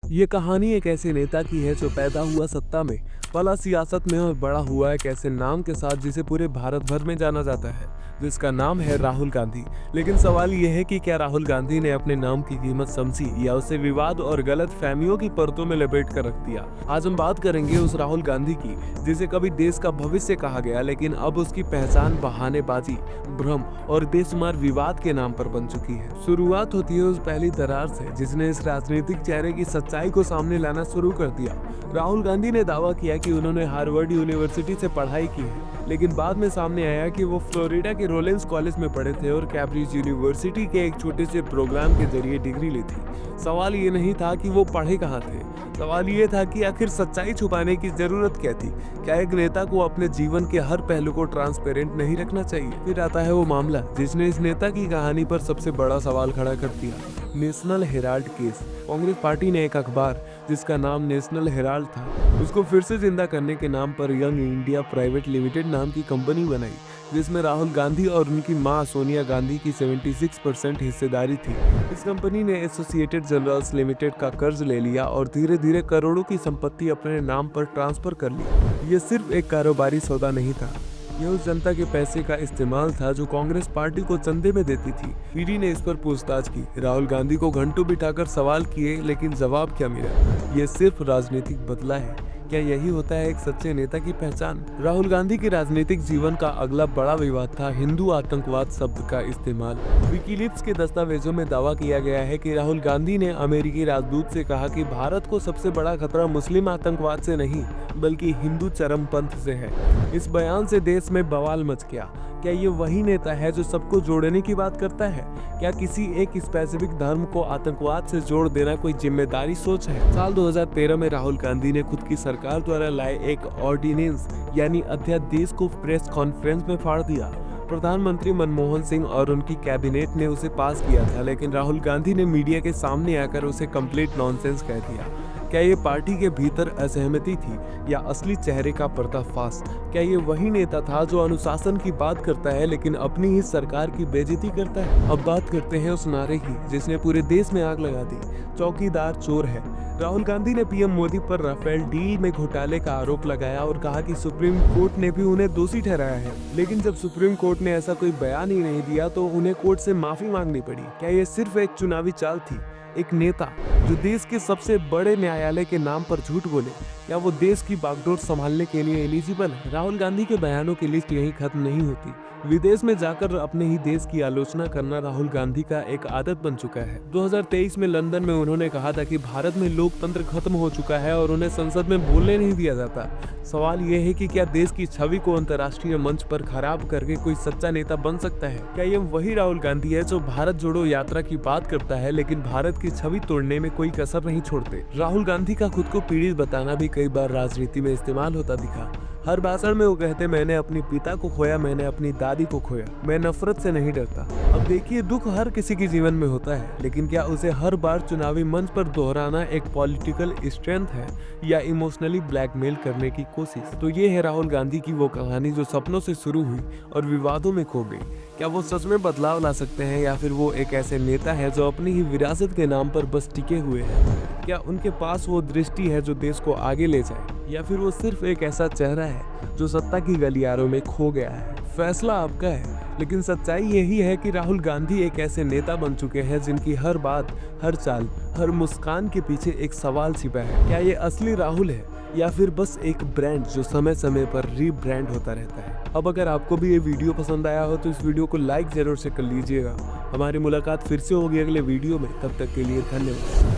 ये कहानी एक ऐसे नेता की है जो पैदा हुआ सत्ता में, पला सियासत में और बड़ा हुआ एक ऐसे नाम के साथ जिसे पूरे भारत भर में जाना जाता है, जिसका नाम है राहुल गांधी। लेकिन सवाल यह है कि क्या राहुल गांधी ने अपने नाम की कीमत समझी या उसे विवाद और गलत फहमियों की परतों में लपेट कर रख दिया। आज हम बात करेंगे उस राहुल गांधी की जिसे कभी देश का भविष्य कहा गया, लेकिन अब उसकी पहचान बहानेबाजी, भ्रम और बेशुमार विवाद के नाम पर बन चुकी है। शुरुआत होती है उस पहली दरार से जिसने इस राजनीतिक चेहरे की सच्चाई को सामने लाना शुरू कर दिया। राहुल गांधी ने दावा किया कि उन्होंने हार्वर्ड यूनिवर्सिटी से पढ़ाई की है, लेकिन बाद में सामने आया कि वो फ्लोरिडा के रोलेंस कॉलेज में पढ़े थे और कैम्ब्रिज यूनिवर्सिटी के एक छोटे से प्रोग्राम के जरिए डिग्री ली थी। सवाल ये नहीं था कि वो पढ़े कहाँ थे, सवाल ये था कि आखिर सच्चाई छुपाने की जरूरत क्या थी। क्या एक नेता को अपने जीवन के हर पहलू को ट्रांसपेरेंट नहीं रखना चाहिए? फिर आता है वो मामला जिसने इस नेता की कहानी पर सबसे बड़ा सवाल खड़ा कर दिया, national Herald case. Congress party ने एक अखबार जिसका नाम नेशनल हेराल्ड था, उसको फिर से जिंदा करने के नाम पर यंग इंडिया प्राइवेट लिमिटेड नाम की कंपनी बनाई, जिसमें राहुल गांधी और उनकी मां सोनिया गांधी की 76% हिस्सेदारी थी। इस कंपनी ने एसोसिएटेड जनरल्स लिमिटेड का कर्ज ले लिया और धीरे धीरे करोड़ों की संपत्ति अपने नाम पर ट्रांसफर कर ली। ये सिर्फ एक कारोबारी सौदा नहीं था, यह उस जनता के पैसे का इस्तेमाल था जो कांग्रेस पार्टी को चंदे में देती थी। ईडी ने इस पर पूछताछ की, राहुल गांधी को घंटों बिठाकर सवाल किए, लेकिन जवाब क्या मिला? ये सिर्फ राजनीतिक बदला है। क्या यही होता है एक सच्चे नेता की पहचान? राहुल गांधी के राजनीतिक जीवन का अगला बड़ा विवाद था हिंदू आतंकवाद शब्द का इस्तेमाल। विकीलीक्स के दस्तावेजों में दावा किया गया है कि राहुल गांधी ने अमेरिकी राजदूत से कहा कि भारत को सबसे बड़ा खतरा मुस्लिम आतंकवाद से नहीं बल्कि हिंदू चरमपंथ से है। इस बयान से देश में बवाल मच गया। क्या ये वही नेता है जो सबको जोड़ने की बात करता है? क्या किसी एक स्पेसिफिक धर्म को आतंकवाद से जोड़ देना कोई जिम्मेदारी सोच है? साल 2013 में राहुल गांधी ने खुद की सरकार द्वारा लाए एक ऑर्डिनेंस यानी अध्यादेश को प्रेस कॉन्फ्रेंस में फाड़ दिया। प्रधानमंत्री मनमोहन सिंह और उनकी कैबिनेट ने उसे पास किया था, लेकिन राहुल गांधी ने मीडिया के सामने आकर उसे कंप्लीट नॉनसेंस कह दिया। क्या ये पार्टी के भीतर असहमति थी या असली चेहरे का पर्दाफाश? क्या ये वही नेता था जो अनुशासन की बात करता है लेकिन अपनी ही सरकार की बेइज्जती करता है? अब बात करते हैं उस नारे की जिसने पूरे देश में आग लगा दी, चौकीदार चोर है। राहुल गांधी ने पीएम मोदी पर राफेल डील में घोटाले का आरोप लगाया और कहा कि सुप्रीम कोर्ट ने भी उन्हें दोषी ठहराया है, लेकिन जब सुप्रीम कोर्ट ने ऐसा कोई बयान ही नहीं दिया तो उन्हें कोर्ट से माफी मांगनी पड़ी। क्या ये सिर्फ एक चुनावी चाल थी? एक नेता जो देश के सबसे बड़े न्यायालय के नाम पर झूठ बोले, क्या वो देश की बागडोर संभालने के लिए एलिजिबल है? राहुल गांधी के बयानों की लिस्ट यहीं खत्म नहीं होती। विदेश में जाकर अपने ही देश की आलोचना करना राहुल गांधी का एक आदत बन चुका है। 2023 में लंदन में उन्होंने कहा था कि भारत में लोकतंत्र खत्म हो चुका है और उन्हें संसद में बोलने नहीं दिया जाता। सवाल यह है कि क्या देश की छवि को अंतर्राष्ट्रीय मंच पर खराब करके कोई सच्चा नेता बन सकता है? क्या ये वही राहुल गांधी है जो भारत जोड़ो यात्रा की बात करता है लेकिन भारत की छवि तोड़ने में कोई कसर नहीं छोड़ते? राहुल गांधी का खुद को पीड़ित बताना भी कई बार राजनीति में इस्तेमाल होता दिखा। हर भाषण में वो कहते, मैंने अपने पिता को खोया, मैंने अपनी दादी को खोया, मैं नफरत से नहीं डरता। अब देखिए, दुख हर किसी के जीवन में होता है, लेकिन क्या उसे हर बार चुनावी मंच पर दोहराना एक पॉलिटिकल स्ट्रेंथ है या इमोशनली ब्लैकमेल करने की कोशिश? तो ये है राहुल गांधी की वो कहानी जो सपनों से शुरू हुई और विवादों में खो गई। क्या वो सच में बदलाव ला सकते हैं या फिर वो एक ऐसे नेता है जो अपनी ही विरासत के नाम पर बस टिके हुए हैं? क्या उनके पास वो दृष्टि है जो देश को आगे ले जाए, या फिर वो सिर्फ एक ऐसा चेहरा है जो सत्ता की गलियारों में खो गया है? फैसला आपका है, लेकिन सच्चाई यही है कि राहुल गांधी एक ऐसे नेता बन चुके हैं जिनकी हर बात, हर चाल, हर मुस्कान के पीछे एक सवाल छिपा है। क्या ये असली राहुल है या फिर बस एक ब्रांड जो समय समय पर रीब्रांड होता रहता है? अब अगर आपको भी ये वीडियो पसंद आया हो तो इस वीडियो को लाइक जरूर से कर लीजिएगा। हमारी मुलाकात फिर से होगी अगले वीडियो में, तब तक के लिए धन्यवाद।